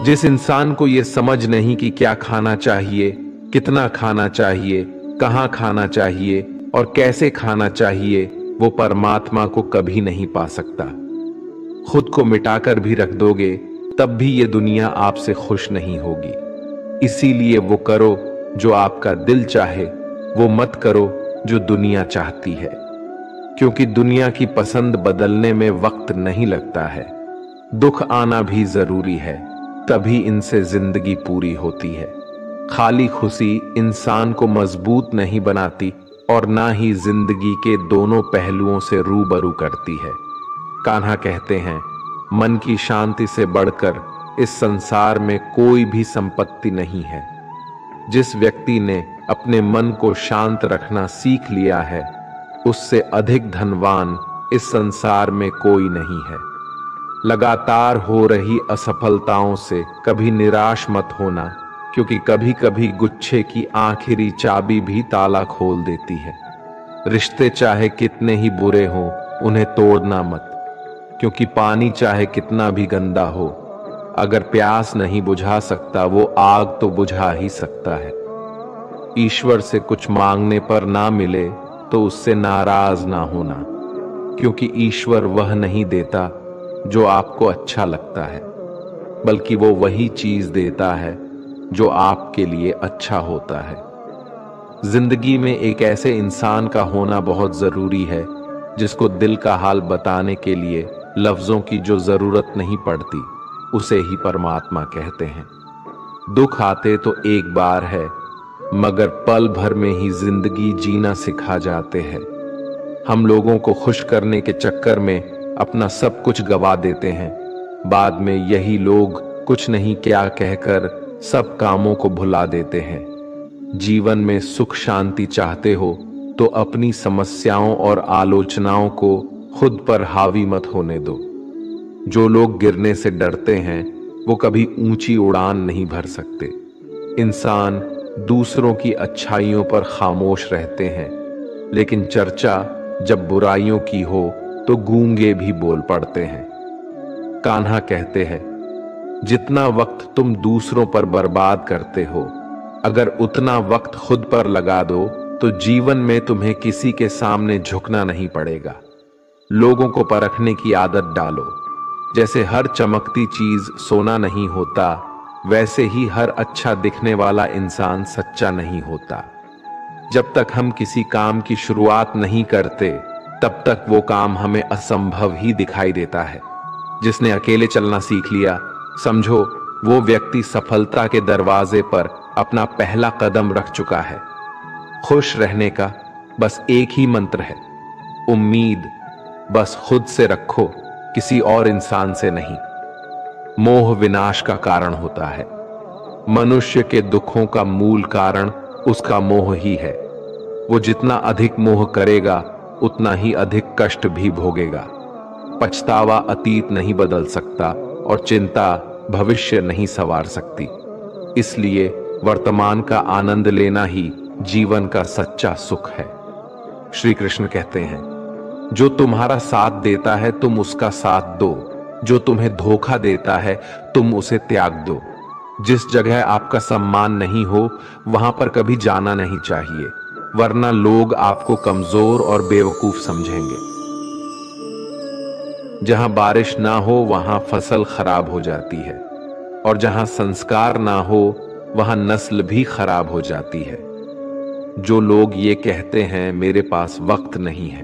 जिस इंसान को ये समझ नहीं कि क्या खाना चाहिए, कितना खाना चाहिए, कहाँ खाना चाहिए और कैसे खाना चाहिए, वो परमात्मा को कभी नहीं पा सकता। खुद को मिटाकर भी रख दोगे तब भी ये दुनिया आपसे खुश नहीं होगी। इसीलिए वो करो जो आपका दिल चाहे, वो मत करो जो दुनिया चाहती है, क्योंकि दुनिया की पसंद बदलने में वक्त नहीं लगता है। दुख आना भी जरूरी है, तभी इनसे जिंदगी पूरी होती है। खाली खुशी इंसान को मजबूत नहीं बनाती और ना ही जिंदगी के दोनों पहलुओं से रूबरू करती है। कान्हा कहते हैं, मन की शांति से बढ़कर इस संसार में कोई भी संपत्ति नहीं है। जिस व्यक्ति ने अपने मन को शांत रखना सीख लिया है, उससे अधिक धनवान इस संसार में कोई नहीं है। लगातार हो रही असफलताओं से कभी निराश मत होना, क्योंकि कभी कभी गुच्छे की आखिरी चाबी भी ताला खोल देती है। रिश्ते चाहे कितने ही बुरे हों, उन्हें तोड़ना मत, क्योंकि पानी चाहे कितना भी गंदा हो, अगर प्यास नहीं बुझा सकता वो आग तो बुझा ही सकता है। ईश्वर से कुछ मांगने पर ना मिले तो उससे नाराज ना होना, क्योंकि ईश्वर वह नहीं देता जो आपको अच्छा लगता है, बल्कि वो वही चीज देता है जो आपके लिए अच्छा होता है। जिंदगी में एक ऐसे इंसान का होना बहुत जरूरी है जिसको दिल का हाल बताने के लिए लफ्जों की जो जरूरत नहीं पड़ती, उसे ही परमात्मा कहते हैं। दुख आते तो एक बार है, मगर पल भर में ही जिंदगी जीना सिखा जाते हैं। हम लोगों को खुश करने के चक्कर में अपना सब कुछ गवा देते हैं। बाद में यही लोग कुछ नहीं क्या कहकर सब कामों को भुला देते हैं। जीवन में सुख शांति चाहते हो तो अपनी समस्याओं और आलोचनाओं को खुद पर हावी मत होने दो। जो लोग गिरने से डरते हैं वो कभी ऊंची उड़ान नहीं भर सकते। इंसान दूसरों की अच्छाइयों पर खामोश रहते हैं, लेकिन चर्चा जब बुराइयों की हो तो गूंगे भी बोल पड़ते हैं। कान्हा कहते हैं, जितना वक्त तुम दूसरों पर बर्बाद करते हो, अगर उतना वक्त खुद पर लगा दो तो जीवन में तुम्हें किसी के सामने झुकना नहीं पड़ेगा। लोगों को परखने की आदत डालो। जैसे हर चमकती चीज सोना नहीं होता, वैसे ही हर अच्छा दिखने वाला इंसान सच्चा नहीं होता। जब तक हम किसी काम की शुरुआत नहीं करते, तब तक वो काम हमें असंभव ही दिखाई देता है। जिसने अकेले चलना सीख लिया, समझो वो व्यक्ति सफलता के दरवाजे पर अपना पहला कदम रख चुका है। खुश रहने का बस एक ही मंत्र है, उम्मीद बस खुद से रखो, किसी और इंसान से नहीं। मोह विनाश का कारण होता है। मनुष्य के दुखों का मूल कारण उसका मोह ही है। वो जितना अधिक मोह करेगा उतना ही अधिक कष्ट भी भोगेगा। पछतावा अतीत नहीं बदल सकता और चिंता भविष्य नहीं संवार सकती। इसलिए वर्तमान का आनंद लेना ही जीवन का सच्चा सुख है। श्री कृष्ण कहते हैं, जो तुम्हारा साथ देता है तुम उसका साथ दो, जो तुम्हें धोखा देता है तुम उसे त्याग दो। जिस जगह आपका सम्मान नहीं हो वहां पर कभी जाना नहीं चाहिए, वरना लोग आपको कमजोर और बेवकूफ समझेंगे। जहां बारिश ना हो वहां फसल खराब हो जाती है, और जहां संस्कार ना हो वहां नस्ल भी खराब हो जाती है। जो लोग ये कहते हैं मेरे पास वक्त नहीं है,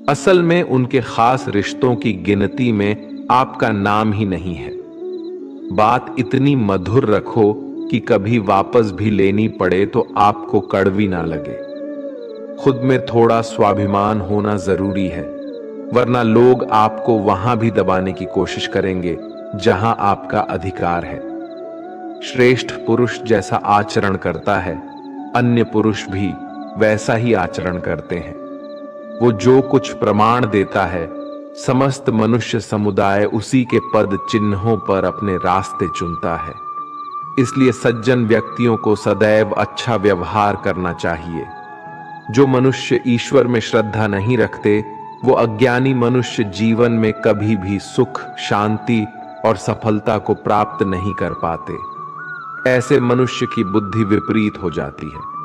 असल में उनके खास रिश्तों की गिनती में आपका नाम ही नहीं है। बात इतनी मधुर रखो कि कभी वापस भी लेनी पड़े तो आपको कड़वी ना लगे। खुद में थोड़ा स्वाभिमान होना जरूरी है, वरना लोग आपको वहां भी दबाने की कोशिश करेंगे जहां आपका अधिकार है। श्रेष्ठ पुरुष जैसा आचरण करता है, अन्य पुरुष भी वैसा ही आचरण करते हैं। वो जो कुछ प्रमाण देता है, समस्त मनुष्य समुदाय उसी के पद चिन्हों पर अपने रास्ते चुनता है। इसलिए सज्जन व्यक्तियों को सदैव अच्छा व्यवहार करना चाहिए। जो मनुष्य ईश्वर में श्रद्धा नहीं रखते, वो अज्ञानी मनुष्य जीवन में कभी भी सुख, शांति और सफलता को प्राप्त नहीं कर पाते। ऐसे मनुष्य की बुद्धि विपरीत हो जाती है।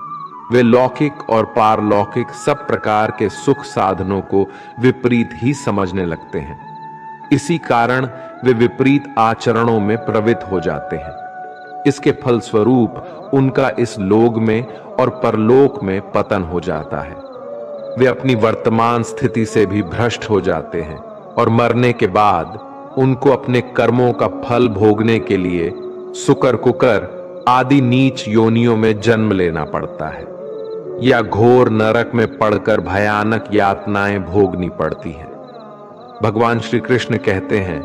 वे लौकिक और पारलौकिक सब प्रकार के सुख साधनों को विपरीत ही समझने लगते हैं। इसी कारण वे विपरीत आचरणों में प्रवृत्त हो जाते हैं। इसके फलस्वरूप उनका इस लोक में और परलोक में पतन हो जाता है। वे अपनी वर्तमान स्थिति से भी भ्रष्ट हो जाते हैं और मरने के बाद उनको अपने कर्मों का फल भोगने के लिए सुकर कुकर आदि नीच योनियों में जन्म लेना पड़ता है या घोर नरक में पड़कर भयानक यातनाएं भोगनी पड़ती हैं। भगवान श्री कृष्ण कहते हैं,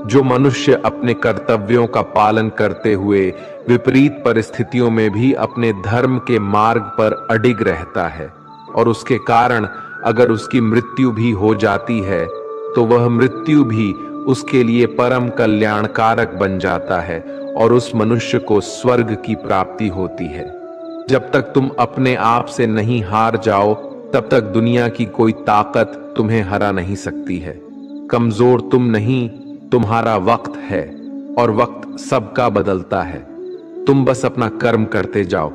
जो मनुष्य अपने कर्तव्यों का पालन करते हुए विपरीत परिस्थितियों में भी अपने धर्म के मार्ग पर अडिग रहता है और उसके कारण अगर उसकी मृत्यु भी हो जाती है तो वह मृत्यु भी उसके लिए परम कल्याणकारक बन जाता है और उस मनुष्य को स्वर्ग की प्राप्ति होती है। जब तक तुम अपने आप से नहीं हार जाओ तब तक दुनिया की कोई ताकत तुम्हें हरा नहीं सकती है। कमजोर तुम नहीं, तुम्हारा वक्त है और वक्त सबका बदलता है। तुम बस अपना कर्म करते जाओ।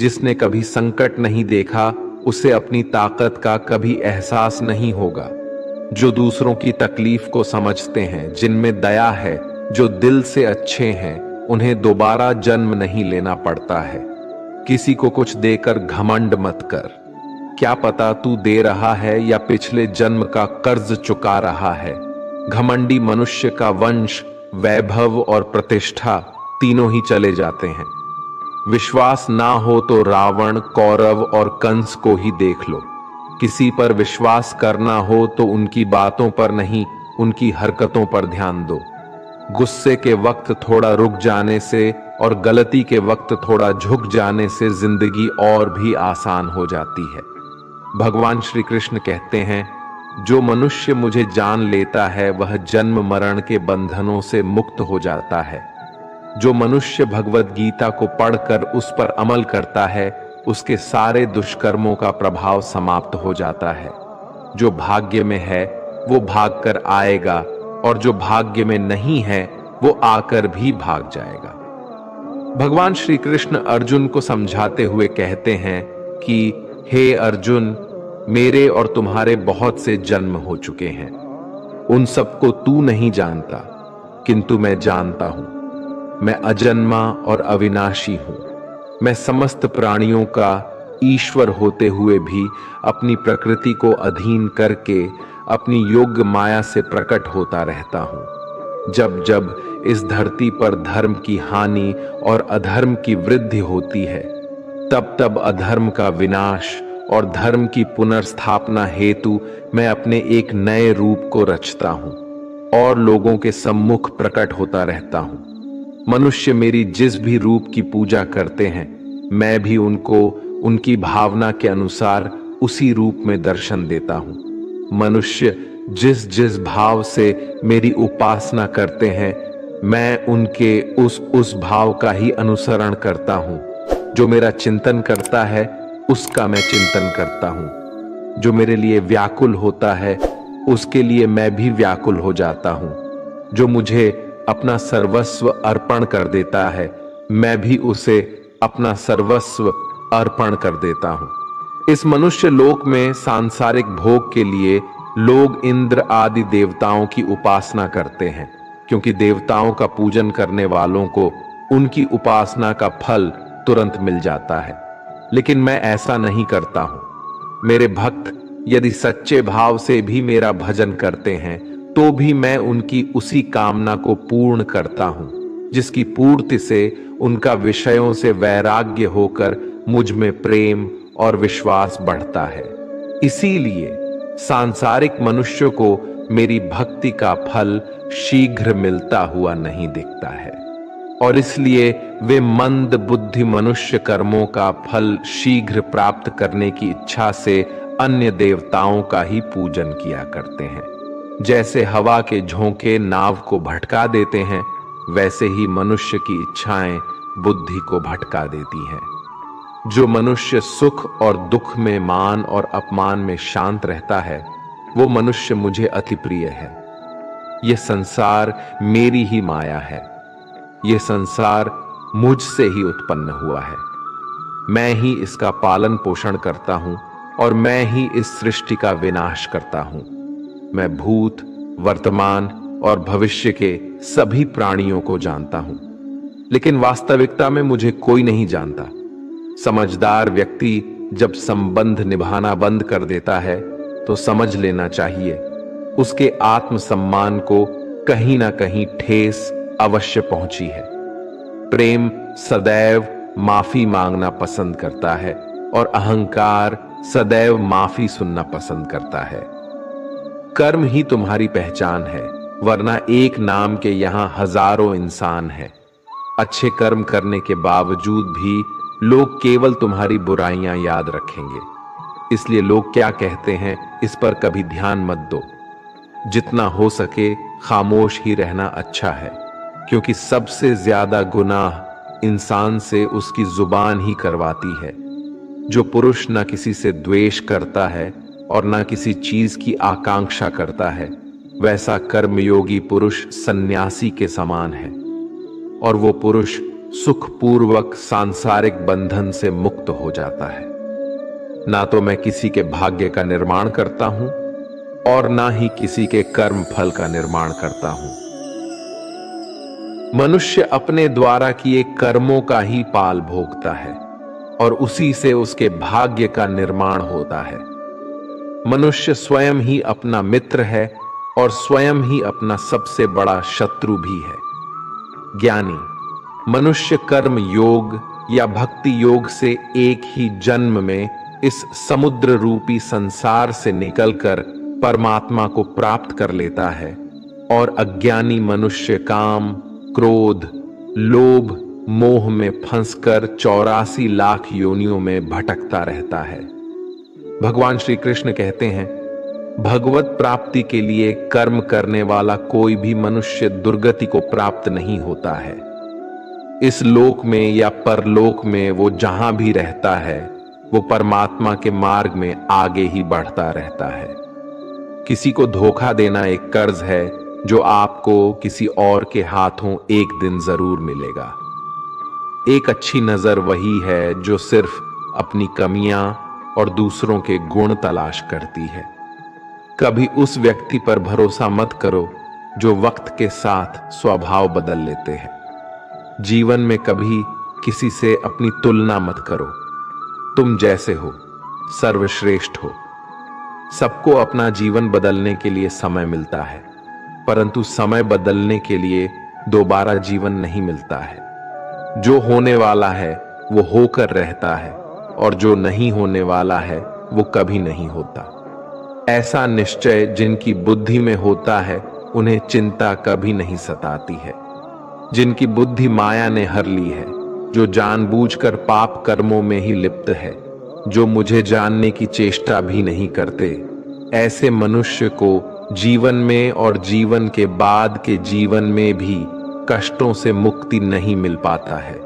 जिसने कभी संकट नहीं देखा उसे अपनी ताकत का कभी एहसास नहीं होगा। जो दूसरों की तकलीफ को समझते हैं, जिनमें दया है, जो दिल से अच्छे हैं, उन्हें दोबारा जन्म नहीं लेना पड़ता है। किसी को कुछ देकर घमंड मत कर। क्या पता तू दे रहा है या पिछले जन्म का कर्ज चुका रहा है। घमंडी मनुष्य का वंश, वैभव और प्रतिष्ठा तीनों ही चले जाते हैं। विश्वास ना हो तो रावण, कौरव और कंस को ही देख लो। किसी पर विश्वास करना हो तो उनकी बातों पर नहीं, उनकी हरकतों पर ध्यान दो। गुस्से के वक्त थोड़ा रुक जाने से और गलती के वक्त थोड़ा झुक जाने से जिंदगी और भी आसान हो जाती है। भगवान श्री कृष्ण कहते हैं, जो मनुष्य मुझे जान लेता है वह जन्म मरण के बंधनों से मुक्त हो जाता है। जो मनुष्य भगवत गीता को पढ़कर उस पर अमल करता है उसके सारे दुष्कर्मों का प्रभाव समाप्त हो जाता है। जो भाग्य में है वो भाग कर आएगा और जो भाग्य में नहीं है वो आकर भी भाग जाएगा। भगवान श्री कृष्ण अर्जुन को समझाते हुए कहते हैं कि हे अर्जुन, मेरे और तुम्हारे बहुत से जन्म हो चुके हैं। उन सबको तू नहीं जानता किंतु मैं जानता हूं। मैं अजन्मा और अविनाशी हूं। मैं समस्त प्राणियों का ईश्वर होते हुए भी अपनी प्रकृति को अधीन करके अपनी योग्य माया से प्रकट होता रहता हूं। जब जब इस धरती पर धर्म की हानि और अधर्म की वृद्धि होती है तब तब अधर्म का विनाश और धर्म की पुनर्स्थापना हेतु मैं अपने एक नए रूप को रचता हूं और लोगों के सम्मुख प्रकट होता रहता हूं। मनुष्य मेरी जिस भी रूप की पूजा करते हैं मैं भी उनको उनकी भावना के अनुसार उसी रूप में दर्शन देता हूं। मनुष्य जिस जिस भाव से मेरी उपासना करते हैं मैं उनके उस भाव का ही अनुसरण करता हूं। जो मेरा चिंतन करता है उसका मैं चिंतन करता हूं। जो मेरे लिए व्याकुल होता है उसके लिए मैं भी व्याकुल हो जाता हूं। जो मुझे अपना सर्वस्व अर्पण कर देता है मैं भी उसे अपना सर्वस्व अर्पण कर देता हूं। इस मनुष्य लोक में सांसारिक भोग के लिए लोग इंद्र आदि देवताओं की उपासना करते हैं क्योंकि देवताओं का पूजन करने वालों को उनकी उपासना का फल तुरंत मिल जाता है। लेकिन मैं ऐसा नहीं करता हूं। मेरे भक्त यदि सच्चे भाव से भी मेरा भजन करते हैं तो भी मैं उनकी उसी कामना को पूर्ण करता हूं जिसकी पूर्ति से उनका विषयों से वैराग्य होकर मुझ में प्रेम और विश्वास बढ़ता है। इसीलिए सांसारिक मनुष्य को मेरी भक्ति का फल शीघ्र मिलता हुआ नहीं दिखता है और इसलिए वे मंद बुद्धि मनुष्य कर्मों का फल शीघ्र प्राप्त करने की इच्छा से अन्य देवताओं का ही पूजन किया करते हैं। जैसे हवा के झोंके नाव को भटका देते हैं वैसे ही मनुष्य की इच्छाएं बुद्धि को भटका देती हैं। जो मनुष्य सुख और दुख में, मान और अपमान में शांत रहता है वो मनुष्य मुझे अति प्रिय है। ये संसार मेरी ही माया है। ये संसार मुझसे ही उत्पन्न हुआ है। मैं ही इसका पालन पोषण करता हूं और मैं ही इस सृष्टि का विनाश करता हूं। मैं भूत, वर्तमान और भविष्य के सभी प्राणियों को जानता हूं, लेकिन वास्तविकता में मुझे कोई नहीं जानता। समझदार व्यक्ति जब संबंध निभाना बंद कर देता है तो समझ लेना चाहिए उसके आत्मसम्मान को कहीं ना कहीं ठेस अवश्य पहुंची है। प्रेम सदैव माफी मांगना पसंद करता है और अहंकार सदैव माफी सुनना पसंद करता है। कर्म ही तुम्हारी पहचान है, वरना एक नाम के यहां हजारों इंसान हैं। अच्छे कर्म करने के बावजूद भी लोग केवल तुम्हारी बुराइयां याद रखेंगे। इसलिए लोग क्या कहते हैं इस पर कभी ध्यान मत दो। जितना हो सके खामोश ही रहना अच्छा है, क्योंकि सबसे ज्यादा गुनाह इंसान से उसकी जुबान ही करवाती है। जो पुरुष ना किसी से द्वेष करता है और ना किसी चीज की आकांक्षा करता है, वैसा कर्मयोगी पुरुष सन्यासी के समान है, और वो पुरुष सुखपूर्वक सांसारिक बंधन से मुक्त हो जाता है। ना तो मैं किसी के भाग्य का निर्माण करता हूं और ना ही किसी के कर्म फल का निर्माण करता हूं। मनुष्य अपने द्वारा किए कर्मों का ही पाल भोगता है और उसी से उसके भाग्य का निर्माण होता है। मनुष्य स्वयं ही अपना मित्र है और स्वयं ही अपना सबसे बड़ा शत्रु भी है। ज्ञानी मनुष्य कर्म योग या भक्ति योग से एक ही जन्म में इस समुद्र रूपी संसार से निकलकर परमात्मा को प्राप्त कर लेता है, और अज्ञानी मनुष्य काम, क्रोध, लोभ, मोह में फंसकर 84 लाख योनियों में भटकता रहता है। भगवान श्री कृष्ण कहते हैं, भगवत प्राप्ति के लिए कर्म करने वाला कोई भी मनुष्य दुर्गति को प्राप्त नहीं होता है। इस लोक में या परलोक में वो जहां भी रहता है, वो परमात्मा के मार्ग में आगे ही बढ़ता रहता है। किसी को धोखा देना एक कर्ज है जो आपको किसी और के हाथों एक दिन जरूर मिलेगा। एक अच्छी नजर वही है जो सिर्फ अपनी कमियां और दूसरों के गुण तलाश करती है। कभी उस व्यक्ति पर भरोसा मत करो जो वक्त के साथ स्वभाव बदल लेते हैं। जीवन में कभी किसी से अपनी तुलना मत करो। तुम जैसे हो सर्वश्रेष्ठ हो। सबको अपना जीवन बदलने के लिए समय मिलता है, परंतु समय बदलने के लिए दोबारा जीवन नहीं मिलता है। जो होने वाला है वो होकर रहता है, और जो नहीं होने वाला है वो कभी नहीं होता। ऐसा निश्चय जिनकी बुद्धि में होता है, उन्हें चिंता कभी नहीं सताती है। जिनकी बुद्धि माया ने हर ली है, जो जानबूझकर पाप कर्मों में ही लिप्त है, जो मुझे जानने की चेष्टा भी नहीं करते, ऐसे मनुष्य को जीवन में और जीवन के बाद के जीवन में भी कष्टों से मुक्ति नहीं मिल पाता है।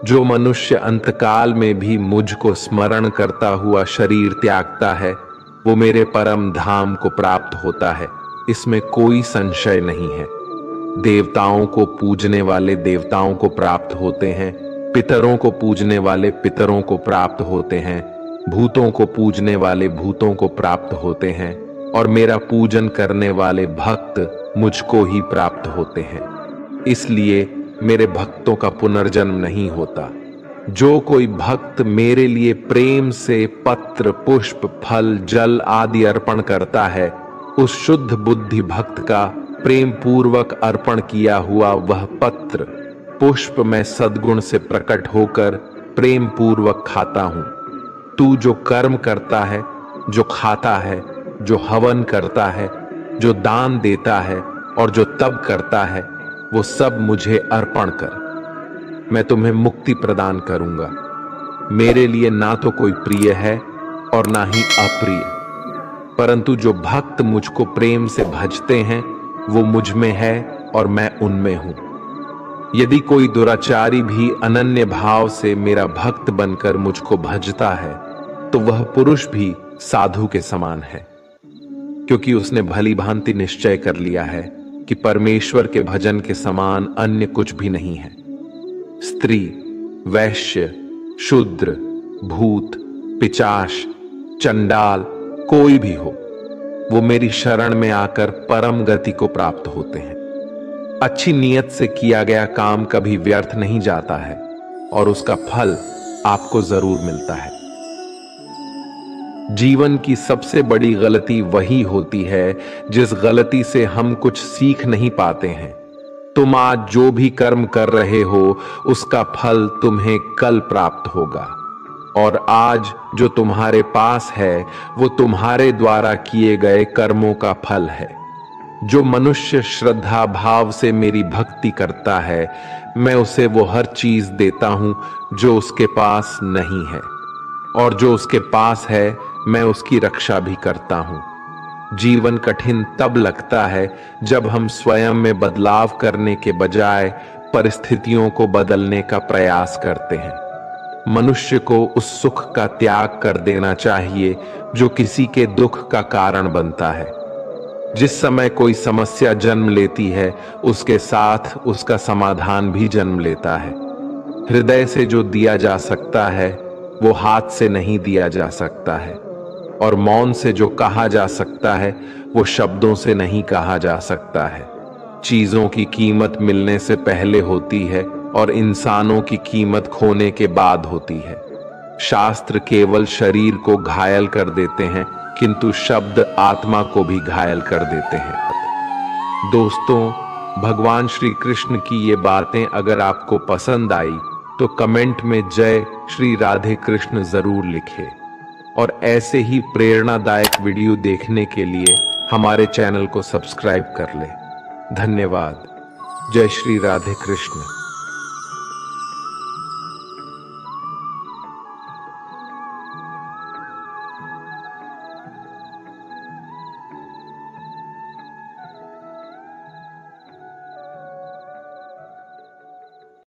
जो मनुष्य अंतकाल में भी मुझको स्मरण करता हुआ शरीर त्यागता है, वो मेरे परम धाम को प्राप्त होता है, इसमें कोई संशय नहीं है। देवताओं को पूजने वाले देवताओं को प्राप्त होते हैं, पितरों को पूजने वाले पितरों को प्राप्त होते हैं, भूतों को पूजने वाले भूतों को प्राप्त होते हैं, और मेरा पूजन करने वाले भक्त मुझको ही प्राप्त होते हैं। इसलिए मेरे भक्तों का पुनर्जन्म नहीं होता। जो कोई भक्त मेरे लिए प्रेम से पत्र, पुष्प, फल, जल आदि अर्पण करता है, उस शुद्ध बुद्धि भक्त का प्रेम पूर्वक अर्पण किया हुआ वह पत्र, पुष्प मैं सद्गुण से प्रकट होकर प्रेम पूर्वक खाता हूं। तू जो कर्म करता है, जो खाता है, जो हवन करता है, जो दान देता है और जो तप करता है, वो सब मुझे अर्पण कर। मैं तुम्हें मुक्ति प्रदान करूंगा। मेरे लिए ना तो कोई प्रिय है और ना ही अप्रिय, परंतु जो भक्त मुझको प्रेम से भजते हैं, वो मुझ में है और मैं उनमें हूं। यदि कोई दुराचारी भी अनन्य भाव से मेरा भक्त बनकर मुझको भजता है, तो वह पुरुष भी साधु के समान है, क्योंकि उसने भली भांति निश्चय कर लिया है कि परमेश्वर के भजन के समान अन्य कुछ भी नहीं है। स्त्री, वैश्य, शूद्र, भूत, पिशाच, चंडाल, कोई भी हो, वो मेरी शरण में आकर परम गति को प्राप्त होते हैं। अच्छी नीयत से किया गया काम कभी व्यर्थ नहीं जाता है और उसका फल आपको जरूर मिलता है। जीवन की सबसे बड़ी गलती वही होती है जिस गलती से हम कुछ सीख नहीं पाते हैं। तुम आज जो भी कर्म कर रहे हो उसका फल तुम्हें कल प्राप्त होगा, और आज जो तुम्हारे पास है वो तुम्हारे द्वारा किए गए कर्मों का फल है। जो मनुष्य श्रद्धा भाव से मेरी भक्ति करता है, मैं उसे वो हर चीज देता हूं जो उसके पास नहीं है, और जो उसके पास है मैं उसकी रक्षा भी करता हूं। जीवन कठिन तब लगता है जब हम स्वयं में बदलाव करने के बजाय परिस्थितियों को बदलने का प्रयास करते हैं। मनुष्य को उस सुख का त्याग कर देना चाहिए जो किसी के दुख का कारण बनता है। जिस समय कोई समस्या जन्म लेती है, उसके साथ उसका समाधान भी जन्म लेता है। हृदय से जो दिया जा सकता है वो हाथ से नहीं दिया जा सकता है, और मौन से जो कहा जा सकता है वो शब्दों से नहीं कहा जा सकता है। चीजों की कीमत मिलने से पहले होती है और इंसानों की कीमत खोने के बाद होती है। शास्त्र केवल शरीर को घायल कर देते हैं, किंतु शब्द आत्मा को भी घायल कर देते हैं। दोस्तों, भगवान श्री कृष्ण की ये बातें अगर आपको पसंद आई तो कमेंट में जय श्री राधे कृष्ण जरूर लिखें, और ऐसे ही प्रेरणादायक वीडियो देखने के लिए हमारे चैनल को सब्सक्राइब कर लें। धन्यवाद। जय श्री राधे कृष्ण।